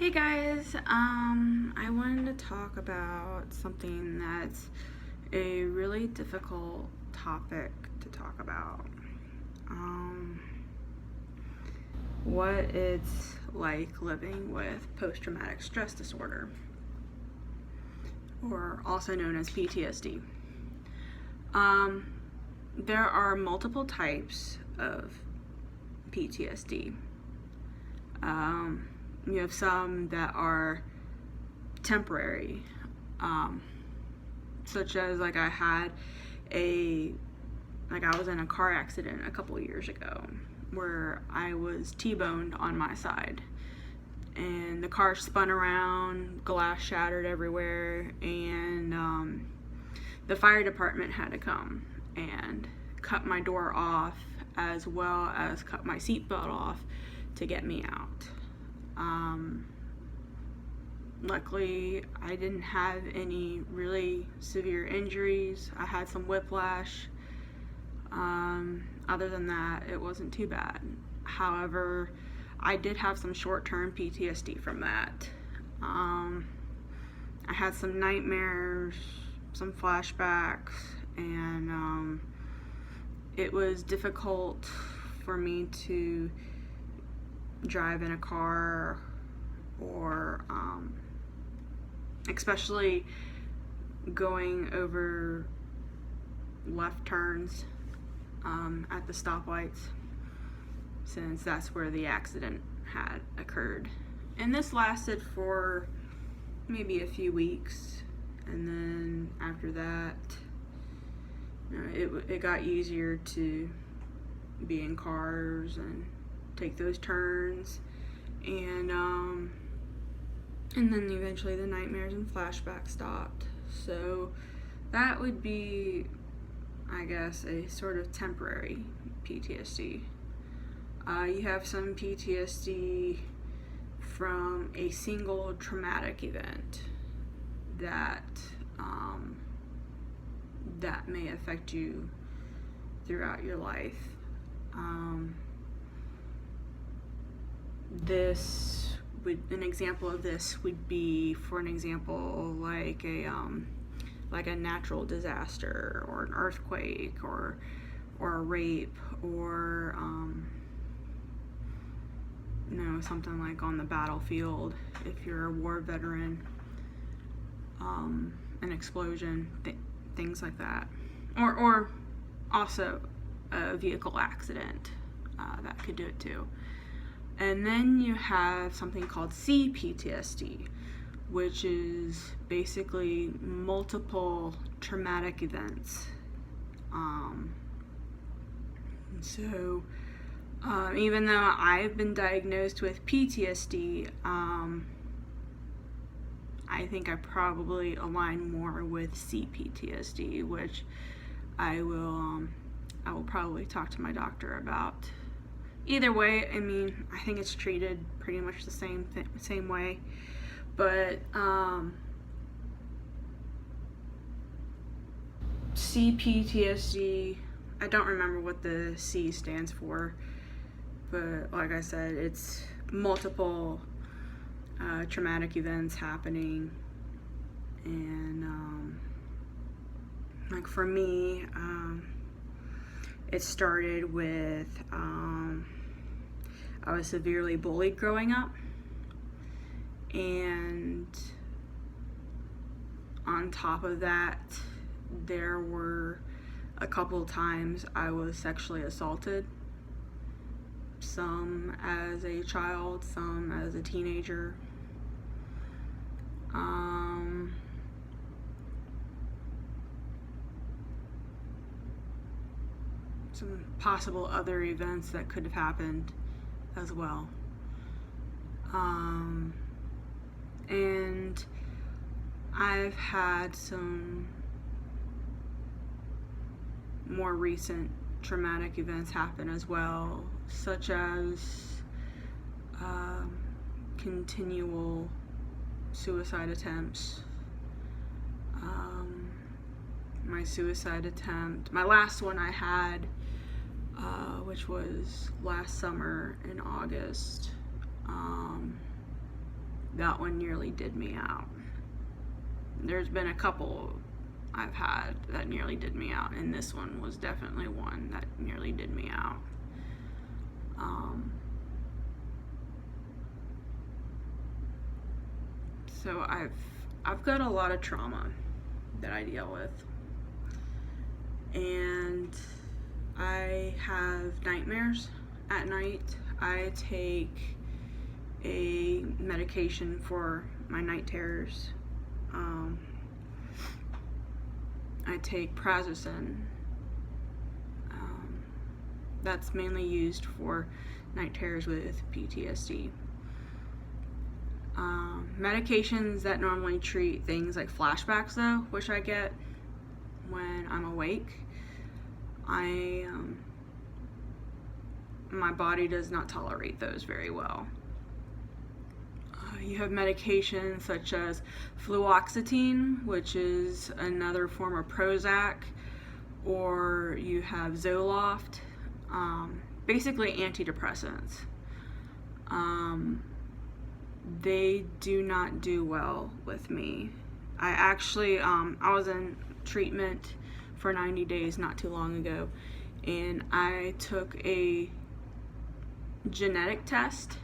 Hey guys, I wanted to talk about something that's a really difficult topic to talk about. What it's like living with post-traumatic stress disorder, or also known as PTSD. There are multiple types of PTSD. You have some that are temporary, such as I was in a car accident a couple years ago where I was T-boned on my side and the car spun around, glass shattered everywhere, and the fire department had to come and cut my door off as well as cut my seatbelt off to get me out. Luckily, I didn't have any really severe injuries. I had some whiplash. Other than that, it wasn't too bad. However, I did have some short-term PTSD from that. I had some nightmares, some flashbacks, and it was difficult for me to drive in a car, or especially going over left turns at the stoplights, since that's where the accident had occurred. And this lasted for maybe a few weeks, and then after that, it got easier to be in cars and take those turns, and then eventually the nightmares and flashbacks stopped. So that would be, I guess, a sort of temporary PTSD. You have some PTSD from a single traumatic event that may affect you throughout your life. An example of this would be, for an example, like a natural disaster, or an earthquake, or a rape, or something like on the battlefield if you're a war veteran, an explosion, things like that, or also a vehicle accident that could do it too. And then you have something called CPTSD, which is basically multiple traumatic events. Even though I've been diagnosed with PTSD, I think I probably align more with CPTSD, which I will probably talk to my doctor about. Either way, I mean, I think it's treated pretty much the same way, but CPTSD, I don't remember what the C stands for, but like I said, it's multiple traumatic events happening, and like for me, it started with I was severely bullied growing up, and on top of that, there were a couple times I was sexually assaulted, some as a child, some as a teenager. Some possible other events that could have happened as well. And I've had some more recent traumatic events happen as well, such as continual suicide attempts. My suicide attempt, my last one I had, which was last summer in August, that one nearly did me out. There's been a couple I've had that nearly did me out, and this one was definitely one that nearly did me out. So I've got a lot of trauma that I deal with, and I have nightmares at night. I take a medication for my night terrors. I take prazosin. That's mainly used for night terrors with PTSD. Medications that normally treat things like flashbacks, though, which I get when I'm awake, my body does not tolerate those very well. You have medications such as fluoxetine, which is another form of Prozac, or you have Zoloft, basically antidepressants. They do not do well with me. I actually, I was in treatment for 90 days not too long ago, and I took a genetic test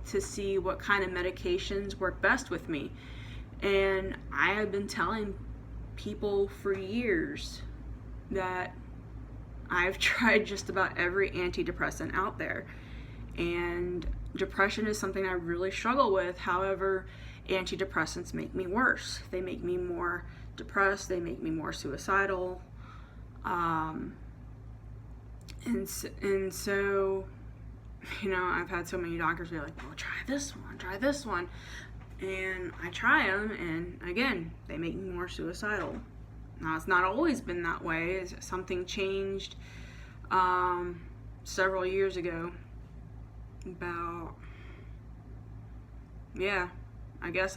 to see what kind of medications work best with me. And I have been telling people for years that I've tried just about every antidepressant out there, and depression is something I really struggle with. However, antidepressants make me worse. They make me more depressed, they make me more suicidal, and so I've had so many doctors be like, well, try this one, and I try them, and again, they make me more suicidal. Now, it's not always been that way. Something changed several years ago,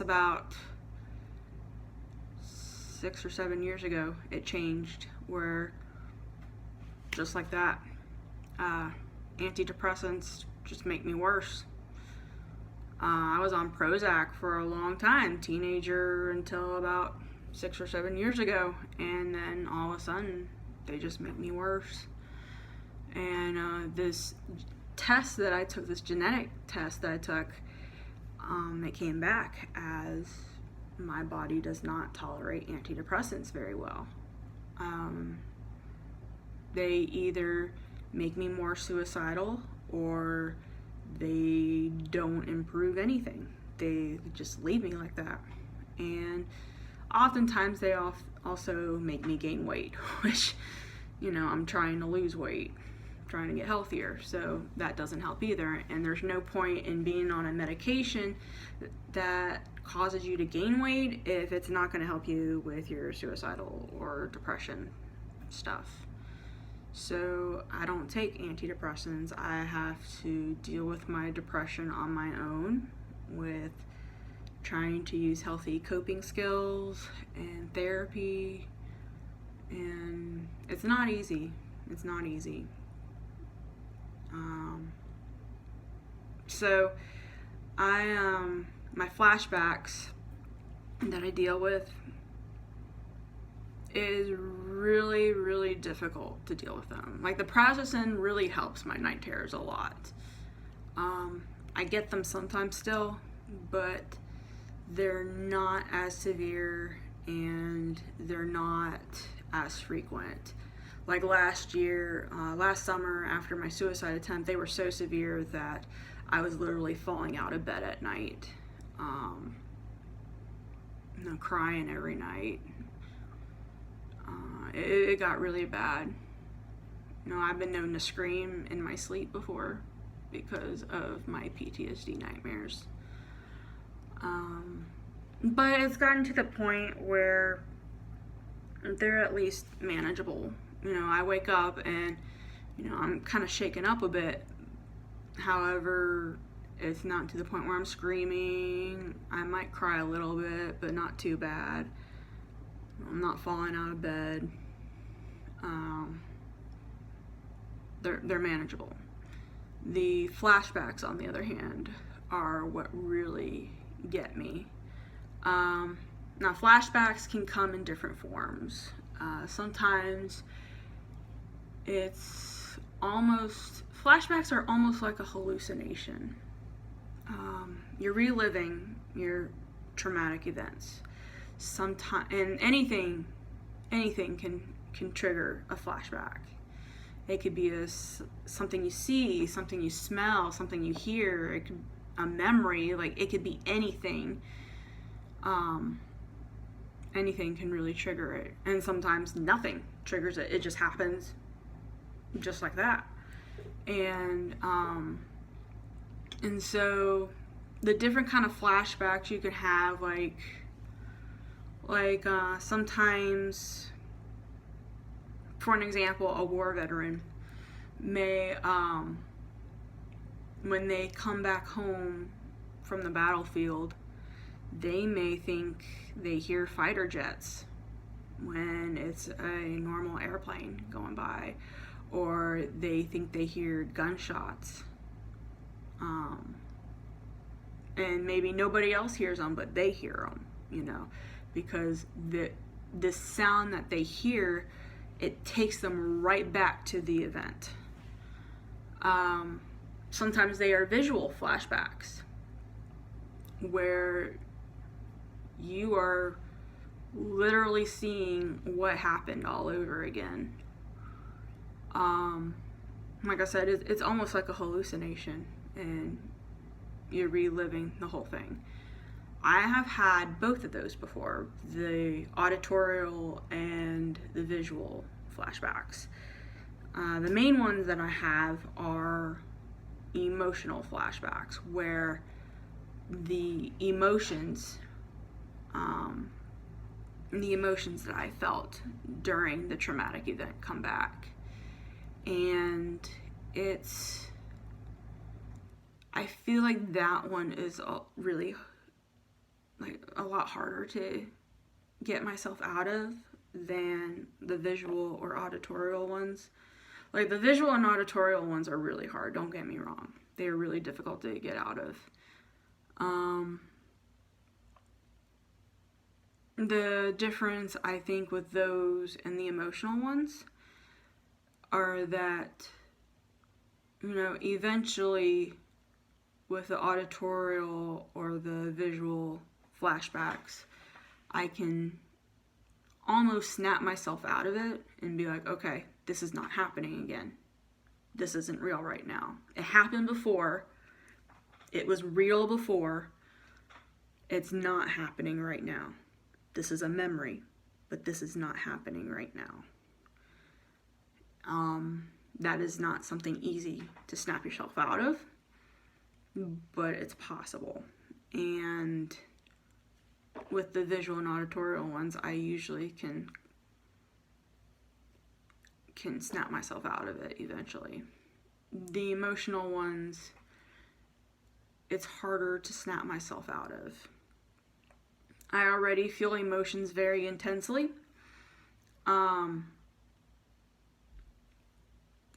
about 6 or 7 years ago, it changed, where just like that, antidepressants just make me worse. I was on Prozac for a long time, teenager until about 6 or 7 years ago, and then all of a sudden they just make me worse. And this test that I took, this genetic test that I took, it came back as my body does not tolerate antidepressants very well. They either make me more suicidal, or they don't improve anything. They just leave me like that. And oftentimes they also make me gain weight, which, I'm trying to lose weight, trying to get healthier, so that doesn't help either. And there's no point in being on a medication that causes you to gain weight if it's not going to help you with your suicidal or depression stuff. So I don't take antidepressants. I have to deal with my depression on my own with trying to use healthy coping skills and therapy, and it's not easy. So my flashbacks that I deal with is really, really difficult to deal with them. Like, the prazosin really helps my night terrors a lot. I get them sometimes still, but they're not as severe and they're not as frequent. Like last summer after my suicide attempt, they were so severe that I was literally falling out of bed at night, crying every night. It got really bad. I've been known to scream in my sleep before because of my PTSD nightmares. But it's gotten to the point where they're at least manageable. I wake up and, I'm kind of shaken up a bit. However, it's not to the point where I'm screaming. I might cry a little bit, but not too bad. I'm not falling out of bed. They're manageable. The flashbacks, on the other hand, are what really get me. Now, flashbacks can come in different forms. Sometimes flashbacks are almost like a hallucination. You're reliving your traumatic events. And anything can trigger a flashback. It could be something you see, something you smell, something you hear. It could a memory. Like, it could be anything. Anything can really trigger it, and sometimes nothing triggers it. It just happens, just like that. And so the different kind of flashbacks you could have, like sometimes, for an example, a war veteran may, when they come back home from the battlefield, they may think they hear fighter jets when it's a normal airplane going by, or they think they hear gunshots. And maybe nobody else hears them, but they hear them, because the sound that they hear, it takes them right back to the event. Sometimes they are visual flashbacks, where you are literally seeing what happened all over again. Like I said, it's almost like a hallucination, and you're reliving the whole thing. I have had both of those before, the auditorial and the visual flashbacks. The main ones that I have are emotional flashbacks, where the emotions that I felt during the traumatic event come back. And I feel like that one is really a lot harder to get myself out of than the visual or auditorial ones. Like, the visual and auditorial ones are really hard, don't get me wrong. They are really difficult to get out of. The difference, I think, with those and the emotional ones are that, eventually with the auditorial or the visual flashbacks, I can almost snap myself out of it and be like, okay, this is not happening again. This isn't real right now. It happened before. It was real before. It's not happening right now. This is a memory, but this is not happening right now. That is not something easy to snap yourself out of, but it's possible. And with the visual and auditorial ones, I usually can snap myself out of it eventually. The emotional ones, it's harder to snap myself out of. I already feel emotions very intensely.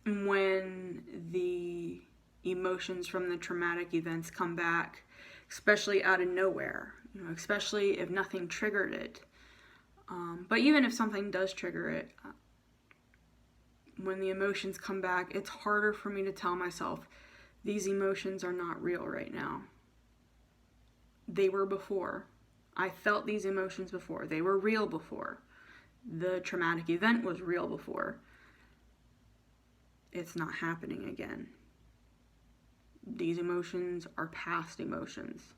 When the emotions from the traumatic events come back, especially out of nowhere, especially if nothing triggered it. But even if something does trigger it, when the emotions come back, it's harder for me to tell myself, these emotions are not real right now. They were before. I felt these emotions before. They were real before. The traumatic event was real before. It's not happening again. These emotions are past emotions.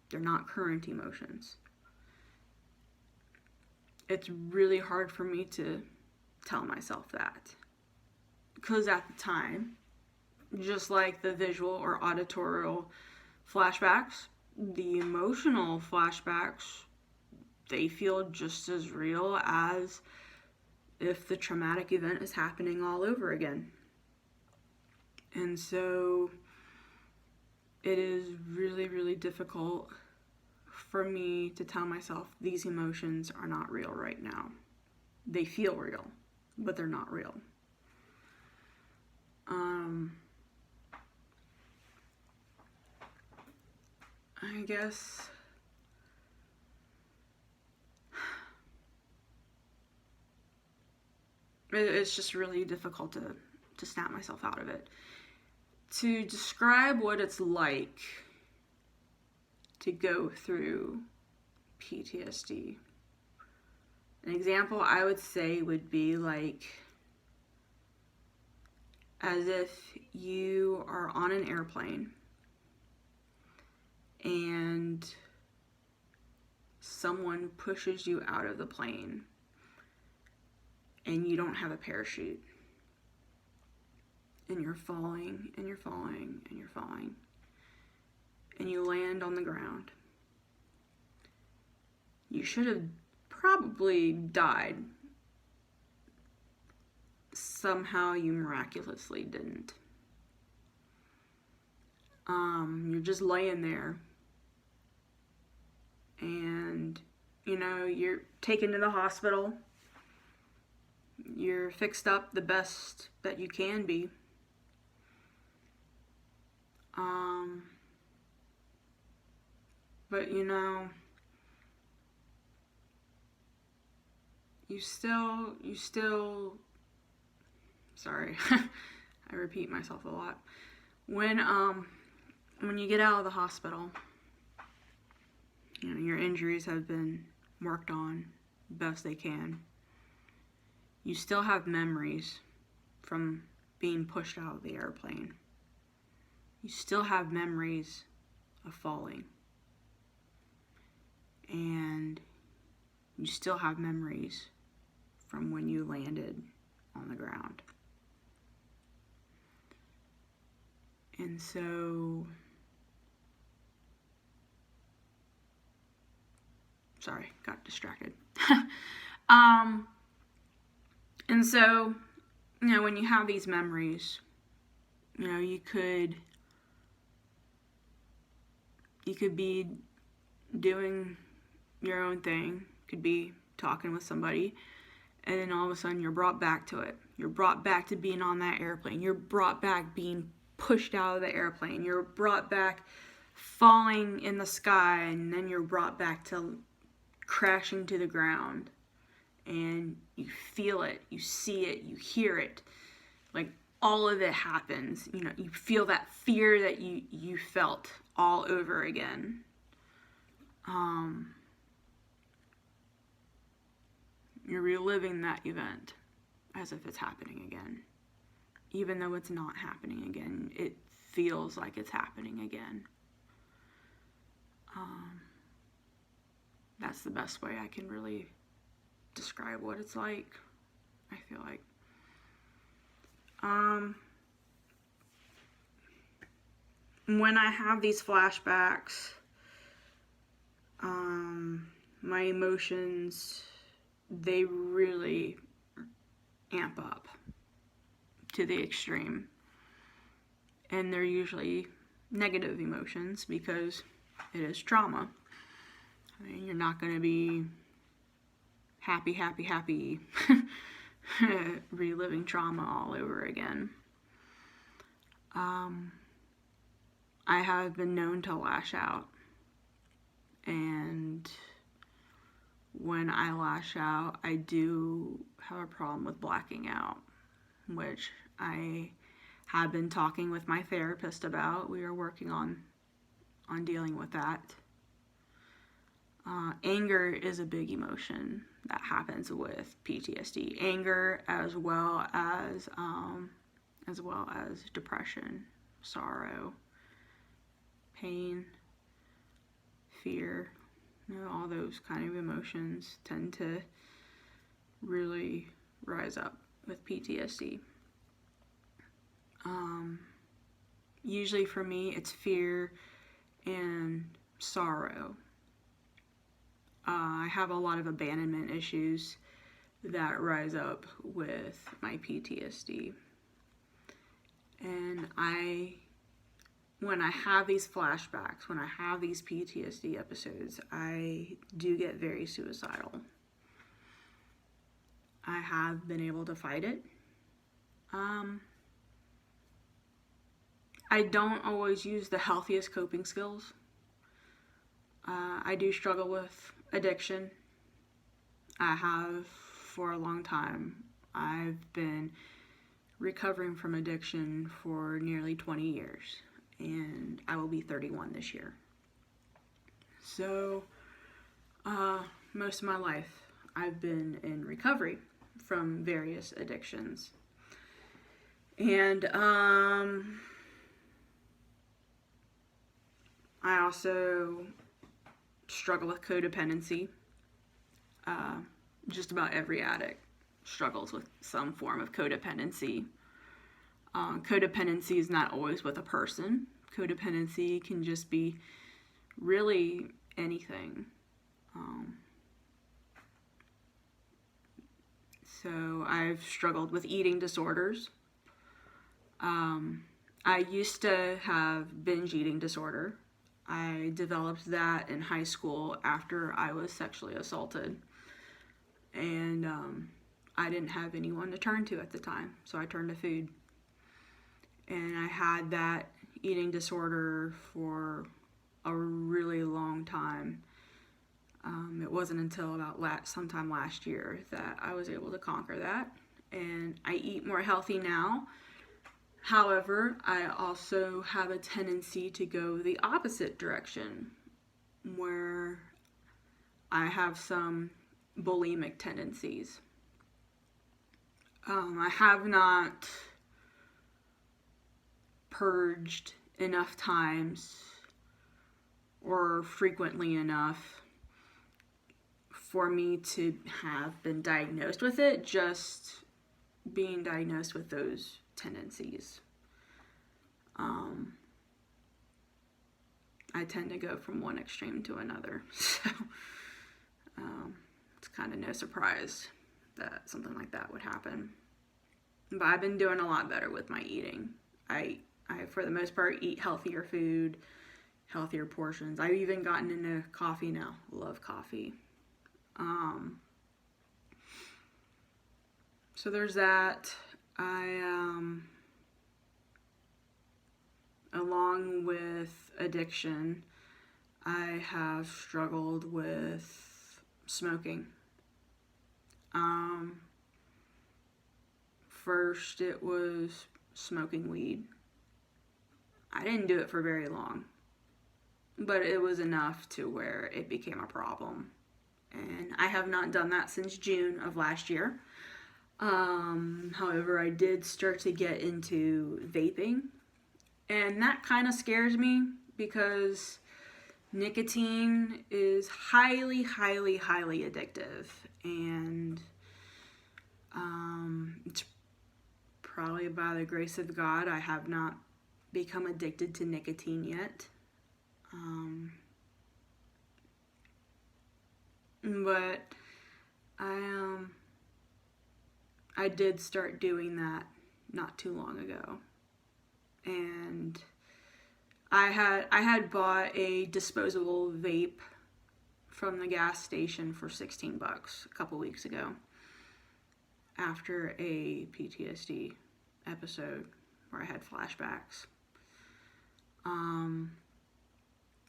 They're not current emotions. It's really hard for me to tell myself that. Because at the time, just like the visual or auditorial flashbacks, the emotional flashbacks, they feel just as real as if the traumatic event is happening all over again. And so it is really, really difficult for me to tell myself these emotions are not real right now. They feel real, but they're not real. I guess it's just really difficult to snap myself out of it. To describe what it's like to go through PTSD, an example I would say would be like as if you are on an airplane and someone pushes you out of the plane and you don't have a parachute. And you're falling, and you're falling, and you're falling. And you land on the ground. You should have probably died. Somehow you miraculously didn't. You're just laying there. And, you're taken to the hospital. You're fixed up the best that you can be. But you still, sorry, I repeat myself a lot. When you get out of the hospital, your injuries have been worked on best they can. You still have memories from being pushed out of the airplane. You still have memories of falling. And you still have memories from when you landed on the ground. And so, sorry, got distracted. And so, when you have these memories, you could be doing your own thing, could be talking with somebody, and then all of a sudden you're brought back to it. You're brought back to being on that airplane. You're brought back being pushed out of the airplane. You're brought back falling in the sky, and then you're brought back to crashing to the ground. And you feel it, you see it, you hear it. Like, all of it happens. You feel that fear that you felt all over again. You're reliving that event as if it's happening again. Even though it's not happening again, it feels like it's happening again. That's the best way I can really describe what it's like, I feel like. When I have these flashbacks, my emotions, they really amp up to the extreme. And they're usually negative emotions because it is trauma. I mean, you're not going to be happy reliving trauma all over again. I have been known to lash out, and when I lash out, I do have a problem with blacking out, which I have been talking with my therapist about. We are working on dealing with that. Anger is a big emotion that happens with PTSD. Anger, as well as depression, sorrow, pain, fear. All those kind of emotions tend to really rise up with PTSD. Usually for me, it's fear and sorrow. I have a lot of abandonment issues that rise up with my PTSD. And when I have these flashbacks, when I have these PTSD episodes, I do get very suicidal. I have been able to fight it. I don't always use the healthiest coping skills. I do struggle with addiction. I have for a long time. I've been recovering from addiction for nearly 20 years, and I will be 31 this year. So, most of my life, I've been in recovery from various addictions. And, I also struggle with codependency. Just about every addict struggles with some form of codependency. Codependency is not always with a person. Codependency can just be really anything. So I've struggled with eating disorders. I used to have binge eating disorder. I developed that in high school after I was sexually assaulted. And I didn't have anyone to turn to at the time, so I turned to food. And I had that eating disorder for a really long time. It wasn't until about sometime last year that I was able to conquer that. And I eat more healthy now. However, I also have a tendency to go the opposite direction, where I have some bulimic tendencies. I have not purged enough times or frequently enough for me to have been diagnosed with it, just being diagnosed with those tendencies. I tend to go from one extreme to another, so it's kind of no surprise that something like that would happen. But I've been doing a lot better with my eating. I for the most part, eat healthier food, healthier portions. I've even gotten into coffee now. Love coffee. So there's that. Along with addiction, I have struggled with smoking. First it was smoking weed. I didn't do it for very long, but it was enough to where it became a problem. And I have not done that since June of last year. However, I did start to get into vaping, and that kind of scares me because nicotine is highly, highly, highly addictive, and it's probably by the grace of God I have not become addicted to nicotine yet. But I did start doing that not too long ago, and I had bought a disposable vape from the gas station for $16 a couple weeks ago after a PTSD episode where I had flashbacks.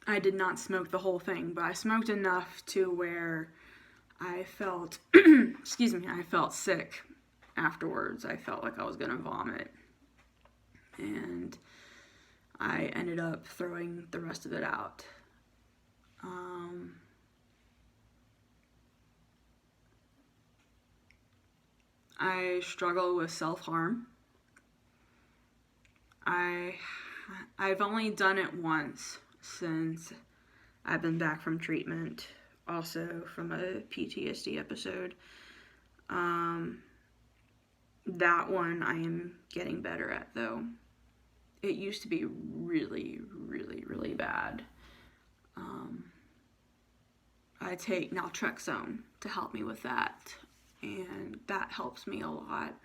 I did not smoke the whole thing, but I smoked enough to where I felt, I felt sick afterwards. I felt like I was gonna vomit, and I ended up throwing the rest of it out. I struggle with self-harm. I've only done it once since I've been back from treatment, also from a PTSD episode. That one I am getting better at, though. It used to be really, really, really bad. I take naltrexone to help me with that, and that helps me a lot.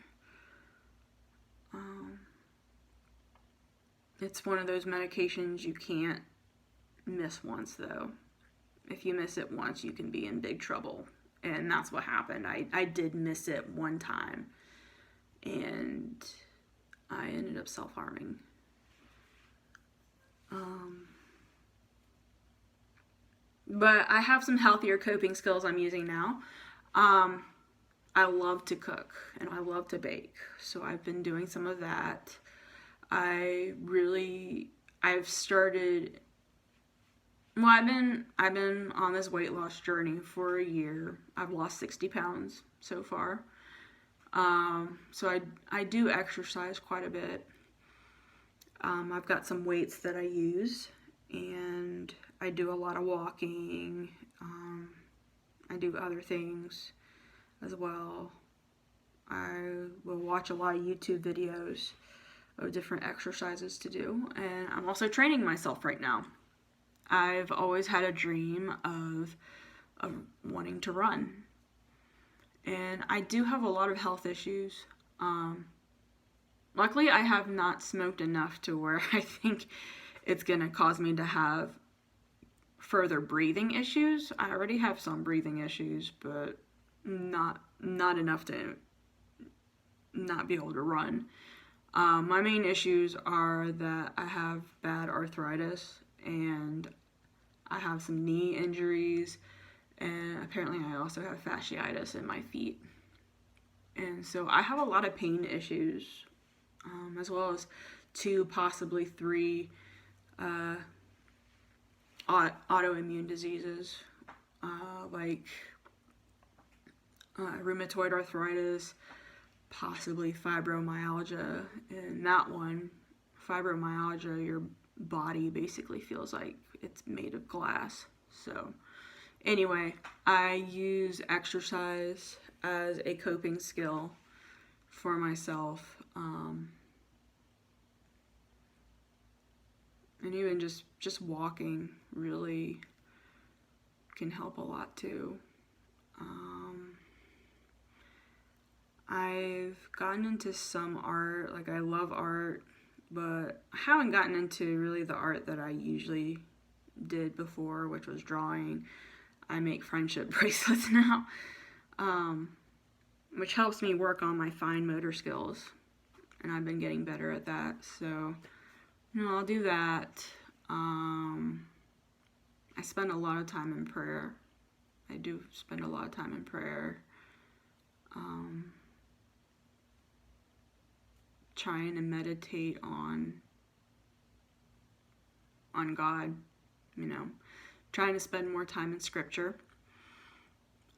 It's one of those medications you can't miss once, though. If you miss it once, you can be in big trouble, and that's what happened. I did miss it one time, and I ended up self-harming. But I have some healthier coping skills I'm using now. Um, I love to cook and I love to bake. So I've been doing some of that. I've started, well, I've been on this weight loss journey for a year. I've lost 60 pounds so far. So I do exercise quite a bit. I've got some weights that I use, and I do a lot of walking. I do other things as well. I will watch a lot of YouTube videos of different exercises to do, and I'm also training myself right now. I've always had a dream of wanting to run, and I do have a lot of health issues. Luckily, I have not smoked enough to where I think it's going to cause me to have further breathing issues. I already have some breathing issues, but not enough to not be able to run. My main issues are that I have bad arthritis and I have some knee injuries, and apparently I also have fasciitis in my feet. And so I have a lot of pain issues, as well as 2, possibly 3 autoimmune diseases, like rheumatoid arthritis, possibly fibromyalgia. And that one, fibromyalgia, your body basically feels like it's made of glass. So anyway, I use exercise as a coping skill for myself. And even just walking really can help a lot too. I've gotten into some art, like I love art, but I haven't gotten into really the art that I usually did before, which was drawing. I make friendship bracelets now, which helps me work on my fine motor skills, and I've been getting better at that. So, I'll do that. I spend a lot of time in prayer. I do spend a lot of time in prayer. Trying to meditate on God, trying to spend more time in scripture.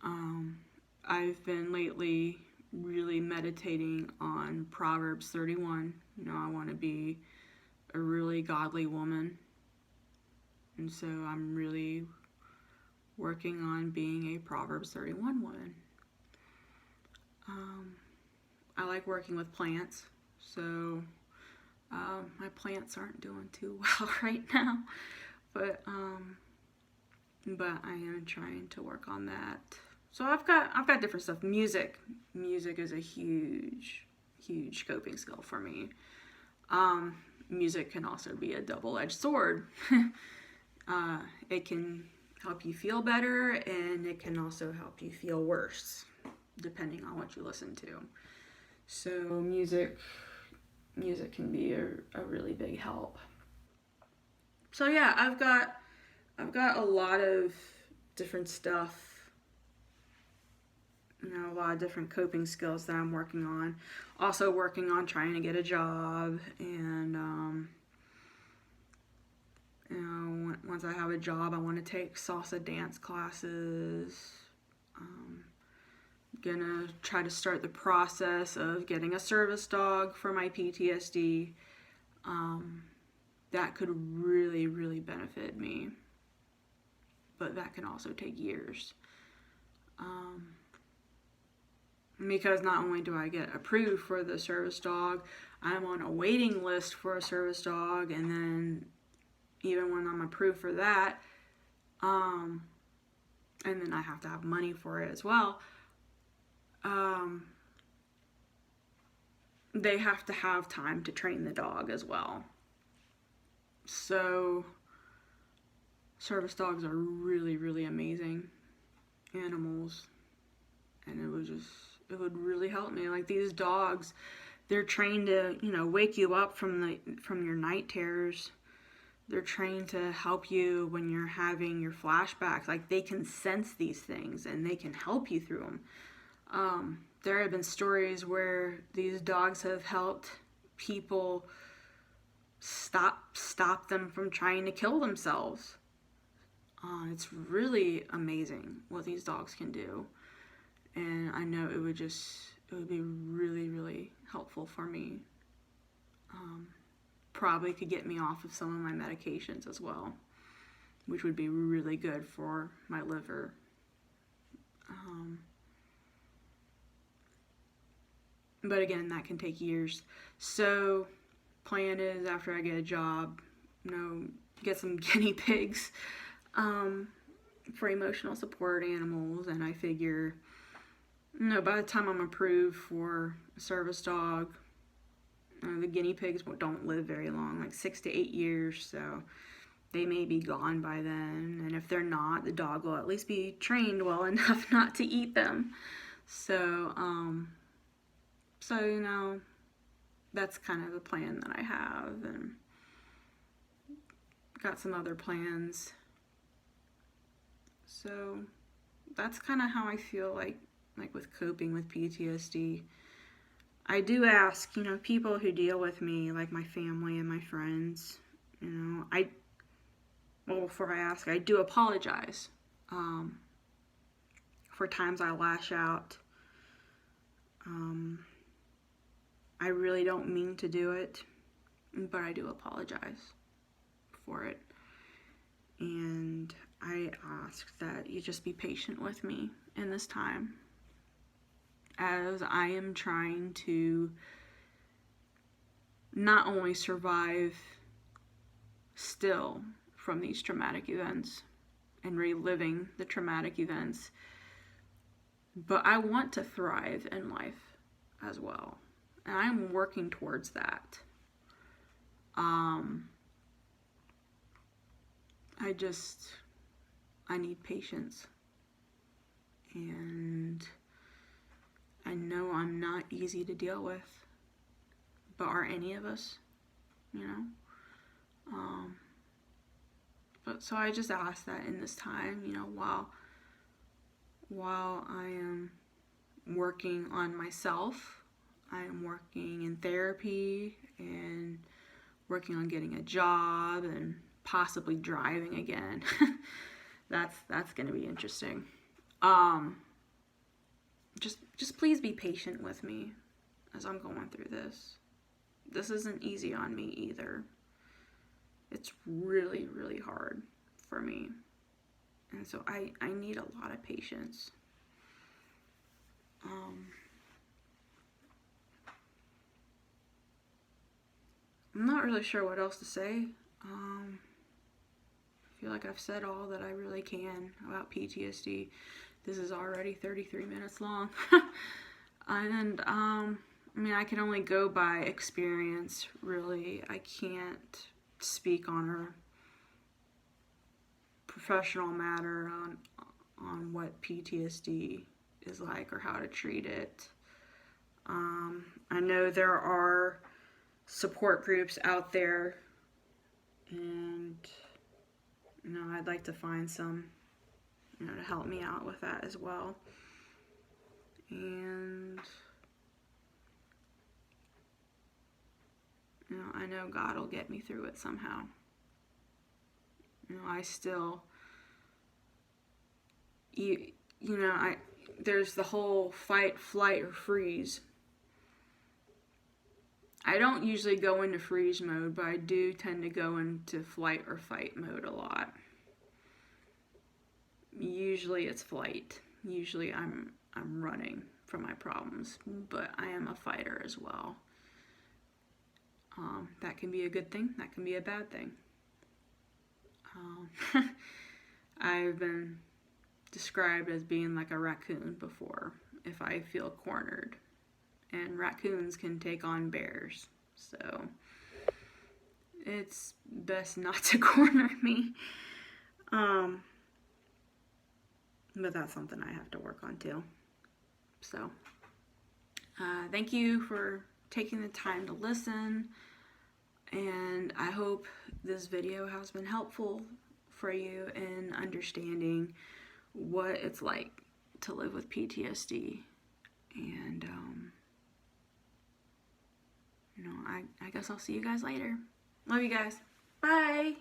I've been lately really meditating on Proverbs 31. I want to be a really godly woman, and so I'm really working on being a Proverbs 31 woman. I like working with plants, so my plants aren't doing too well right now, but I am trying to work on that. So I've got different stuff. Music is a huge coping skill for me. Music can also be a double-edged sword. It can help you feel better, and it can also help you feel worse, depending on what you listen to. So music can be a really big help. So yeah, I've got a lot of different stuff, a lot of different coping skills that I'm working on. Also working on trying to get a job, and once I have a job, I want to take salsa dance classes. Gonna try to start the process of getting a service dog for my PTSD. That could really benefit me, but that can also take years. Because not only do I get approved for the service dog, I'm on a waiting list for a service dog, and then even when I'm approved for that, and then I have to have money for it as well, they have to have time to train the dog as well. So service dogs are really amazing animals, and it would really help me. Like, these dogs, they're trained to wake you up from your night terrors. They're trained to help you when you're having your flashbacks. Like, they can sense these things and they can help you through them. There have been stories where these dogs have helped people stop them from trying to kill themselves. It's really amazing what these dogs can do. And I know it would be really, really helpful for me. Probably could get me off of some of my medications as well, which would be really good for my liver. But again, that can take years. So plan is, after I get a job, get some guinea pigs for emotional support animals, and I figure, by the time I'm approved for a service dog, the guinea pigs don't live very long, like 6 to 8 years, so they may be gone by then. And if they're not, the dog will at least be trained well enough not to eat them. So, that's kind of the plan that I have, and got some other plans. So that's kind of how I feel like with coping with PTSD. I do ask, people who deal with me, like my family and my friends, before I ask, I do apologize for times I lash out. I really don't mean to do it, but I do apologize for it. And I ask that you just be patient with me in this time, as I am trying to not only survive still from these traumatic events and reliving the traumatic events, but I want to thrive in life as well. And I'm working towards that. I need patience. And I know I'm not easy to deal with, but are any of us, But so I just ask that in this time, while I am working on myself, I am working in therapy and working on getting a job and possibly driving again. That's going to be interesting. Just please be patient with me as I'm going through this. This isn't easy on me either. It's really, really hard for me. And so I need a lot of patience. I'm not really sure what else to say. I feel like I've said all that I really can about PTSD. This is already 33 minutes long. And I can only go by experience, really. I can't speak on a professional matter on what PTSD is like or how to treat it. I know there are support groups out there, and I'd like to find some to help me out with that as well. And I know God will get me through it somehow. I still, there's the whole fight, flight, or freeze. I don't usually go into freeze mode, but I do tend to go into flight or fight mode a lot. Usually it's flight. Usually I'm running from my problems, but I am a fighter as well. That can be a good thing. That can be a bad thing. I've been described as being like a raccoon before if I feel cornered. And raccoons can take on bears. So it's best not to corner me. But that's something I have to work on too. So thank you for taking the time to listen. And I hope this video has been helpful for you in understanding what it's like to live with PTSD. And, I guess I'll see you guys later. Love you guys. Bye.